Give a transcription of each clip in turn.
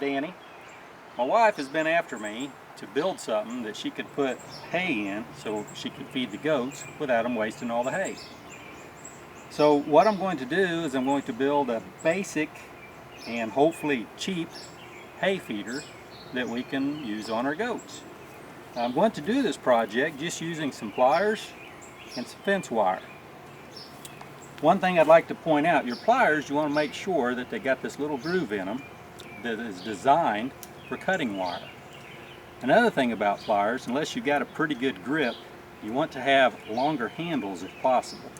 Danny. My wife has been after me to build something that she could put hay in so she could feed the goats without them wasting all the hay. So what I'm going to do is I'm going to build a basic and hopefully cheap hay feeder that we can use on our goats. I'm going to do this project just using some pliers and some fence wire. One thing I'd like to point out, your pliers, you want to make sure that they got this little groove in them that is designed for cutting wire. Another thing about pliers, unless you got a pretty good grip, you want to have longer handles if possible.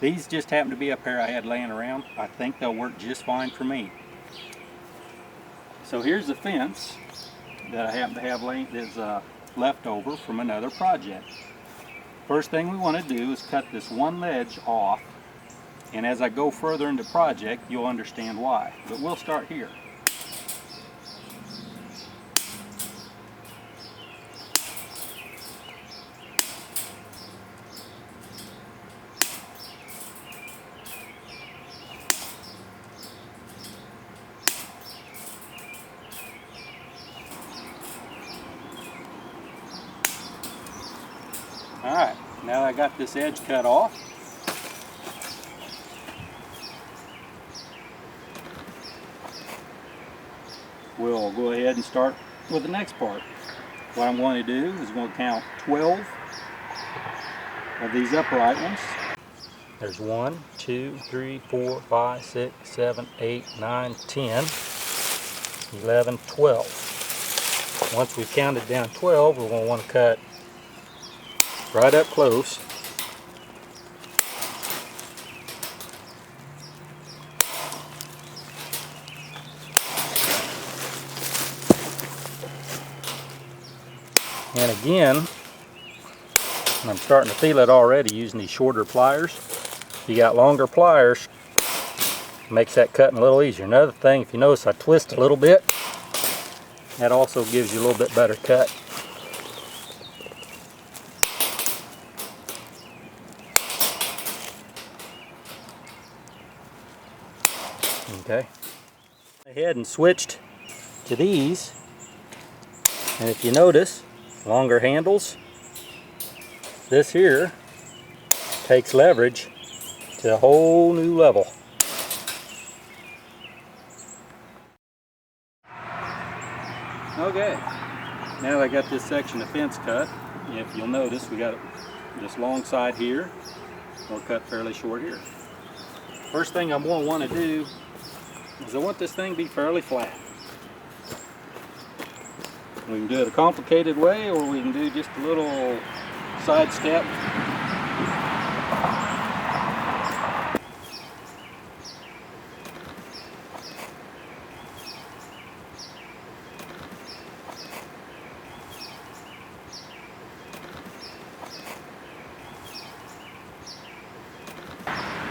These just happen to be a pair I had laying around. I think they'll work just fine for me. So here's the fence that I happen to have left over from another project. First thing we want to do is cut this one ledge off, and as I go further into the project you'll understand why. But we'll start here. Alright, now that I got this edge cut off, we'll go ahead and start with the next part. What I'm going to do is I'm going to count 12 of these upright ones. There's 1, 2, 3, 4, 5, 6, 7, 8, 9, 10, 11, 12. Once we've counted down 12, we're going to want to cut right up close. And again, I'm starting to feel it already using these shorter pliers. If you got longer pliers, it makes that cutting a little easier. Another thing, if you notice I twist a little bit, that also gives you a little bit better cut. Okay, ahead and switched to these, and if you notice, longer handles. This here takes leverage to a whole new level. Okay, now that I got this section of fence cut, if you'll notice, we got this long side here. We'll cut fairly short here. First thing I'm going to want to do is I want this thing to be fairly flat. We can do it a complicated way, or we can do just a little side step.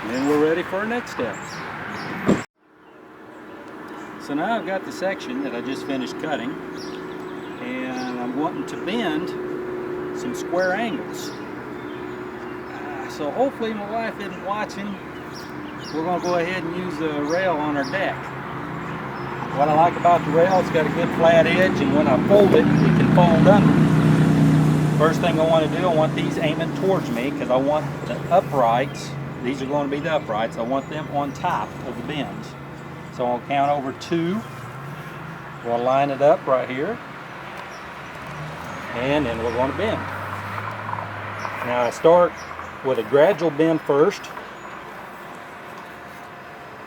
And then we're ready for our next step. So now I've got the section that I just finished cutting, and I'm wanting to bend some square angles. So hopefully my wife isn't watching. We're going to go ahead and use a rail on our deck. What I like about the rail, it's got a good flat edge, and when I fold it, it can fold under. First thing I want to do, I want these aiming towards me because I want the uprights. These are going to be the uprights. I want them on top of the bends. So I'll count over 2. We'll line it up right here. And then we're going to bend. Now I start with a gradual bend first.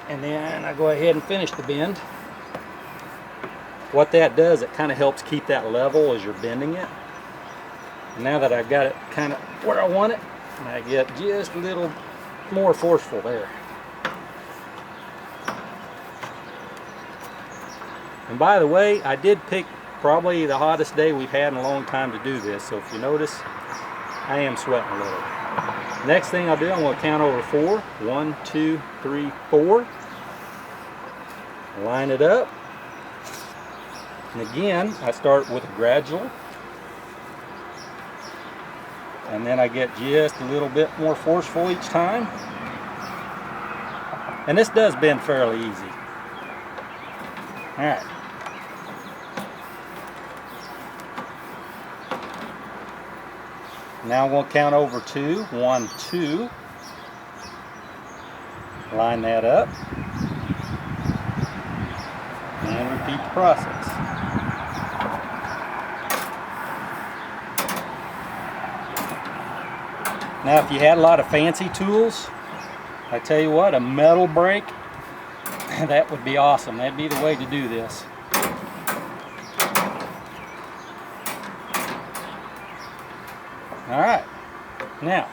And then I go ahead and finish the bend. What that does, it kind of helps keep that level as you're bending it. And now that I've got it kind of where I want it, I get just a little more forceful there. And by the way, I did pick probably the hottest day we've had in a long time to do this, so if you notice, I am sweating a little. Next thing I'll do, I'm going to count over 4. 1, 2, 3, 4. Line it up. And again, I start with a gradual. And then I get just a little bit more forceful each time. And this does bend fairly easy. Alright. Now we'll count over 2. 1, 2. Line that up. And repeat the process. Now if you had a lot of fancy tools, I tell you what, a metal brake, that would be awesome. That'd be the way to do this. Alright, now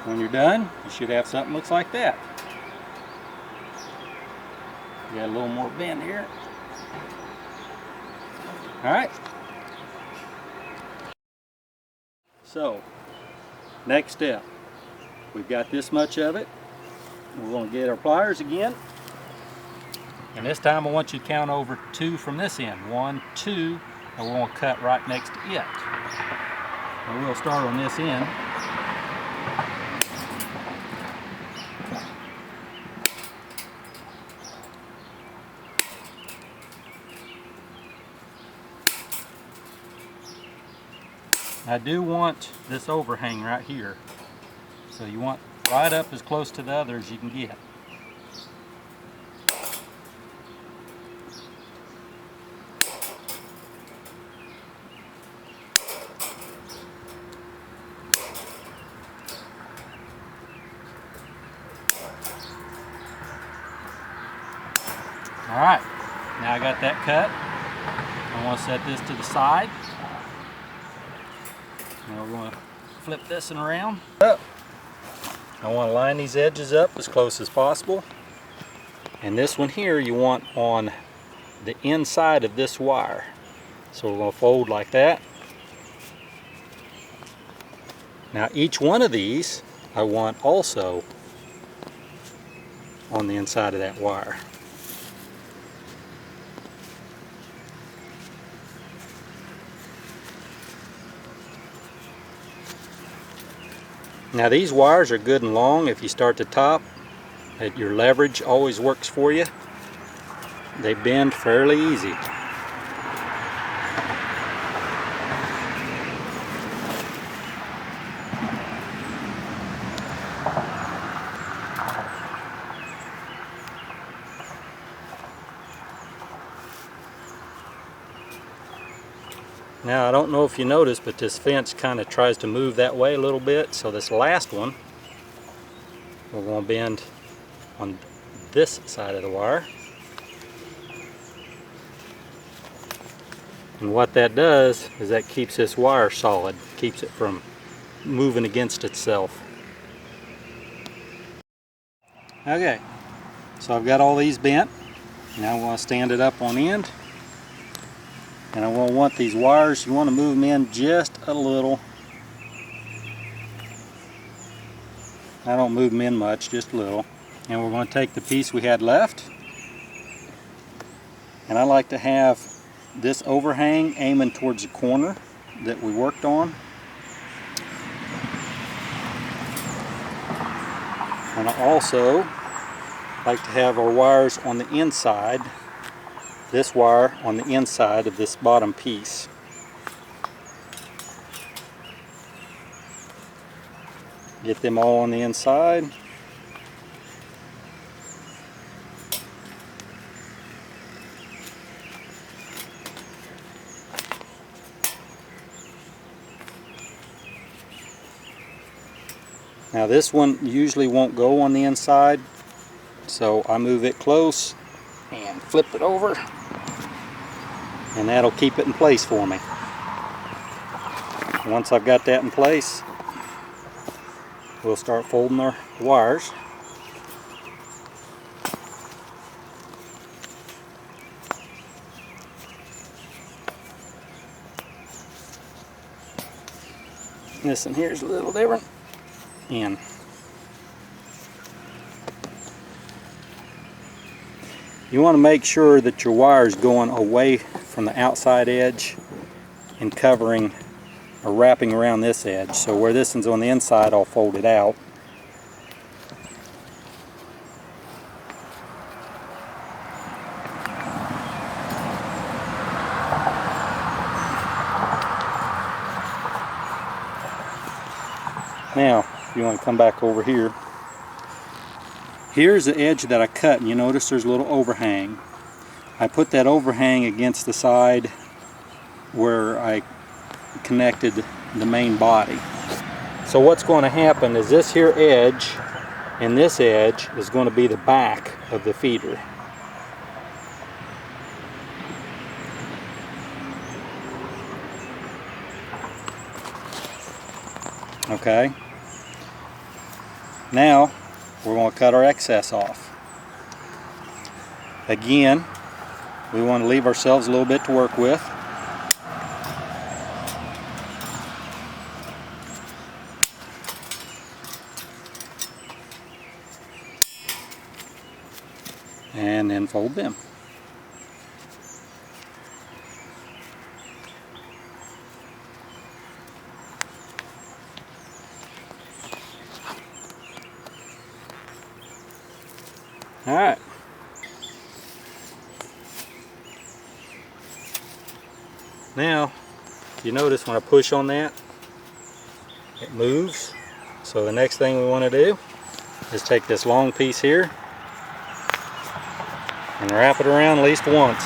when you're done, you should have something that looks like that. Got a little more bend here. Alright. So, next step. We've got this much of it. We're going to get our pliers again. And this time I want you to count over 2 from this end. 1, 2, and we're going to cut right next to it. And we'll start on this end. I do want this overhang right here. So you want right up as close to the other as you can get. Alright, now I got that cut. I want to set this to the side. Now we're going to flip this one around. I want to line these edges up as close as possible. And this one here you want on the inside of this wire. So we're going to fold like that. Now each one of these I want also on the inside of that wire. Now these wires are good and long. If you start the top, your leverage always works for you. They bend fairly easy. Now I don't know if you noticed, but this fence kind of tries to move that way a little bit. So this last one, we're going to bend on this side of the wire. And what that does is that keeps this wire solid, keeps it from moving against itself. Okay, so I've got all these bent. Now I want to stand it up on end. And I will want these wires, you want to move them in just a little. I don't move them in much, just a little. And we're going to take the piece we had left. And I like to have this overhang aiming towards the corner that we worked on. And I also like to have our wires on the inside. This wire on the inside of this bottom piece. Get them all on the inside. Now this one usually won't go on the inside, so I move it close and flip it over, and that'll keep it in place for me. Once I've got that in place, we'll start folding our wires. This one here is a little different. And you want to make sure that your wire is going away from the outside edge and covering or wrapping around this edge. So where this one's on the inside, I'll fold it out. Now, if you want to come back over here, here's the edge that I cut, and you notice there's a little overhang. I put that overhang against the side where I connected the main body. So what's going to happen is this here edge and this edge is going to be the back of the feeder. Okay. Now we're going to cut our excess off. Again, we want to leave ourselves a little bit to work with. And then fold them. All right. Now, you notice when I push on that, it moves. So the next thing we want to do is take this long piece here and wrap it around at least once.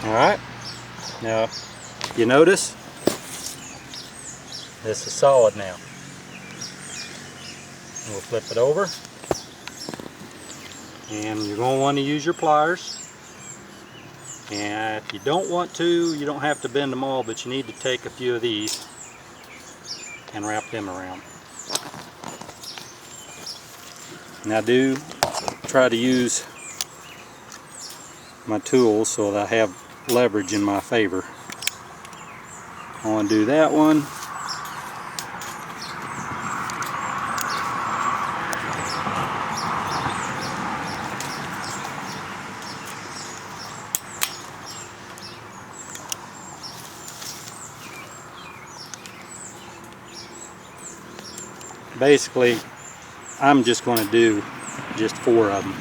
Alright, now you notice this is solid now. We'll flip it over, and you're going to want to use your pliers, and if you don't want to, you don't have to bend them all, but you need to take a few of these and wrap them around. Now do try to use my tools so that I have leverage in my favor. I want to do that one. Basically, I'm just going to do just 4 of them.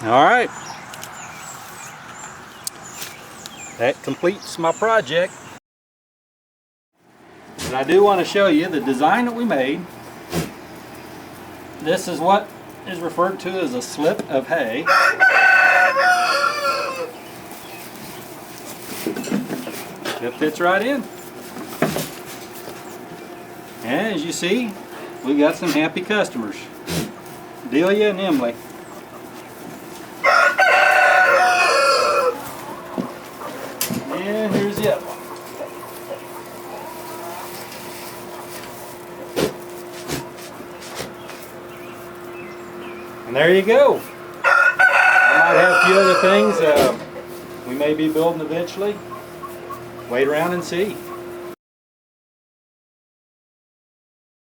All right, that completes my project. And I do want to show you the design that we made. This is what is referred to as a slip of hay. It fits right in. And as you see, we got some happy customers. Delia and Emily. And here's the other one. And there you go. I might have a few other things we may be building eventually. Wait around and see.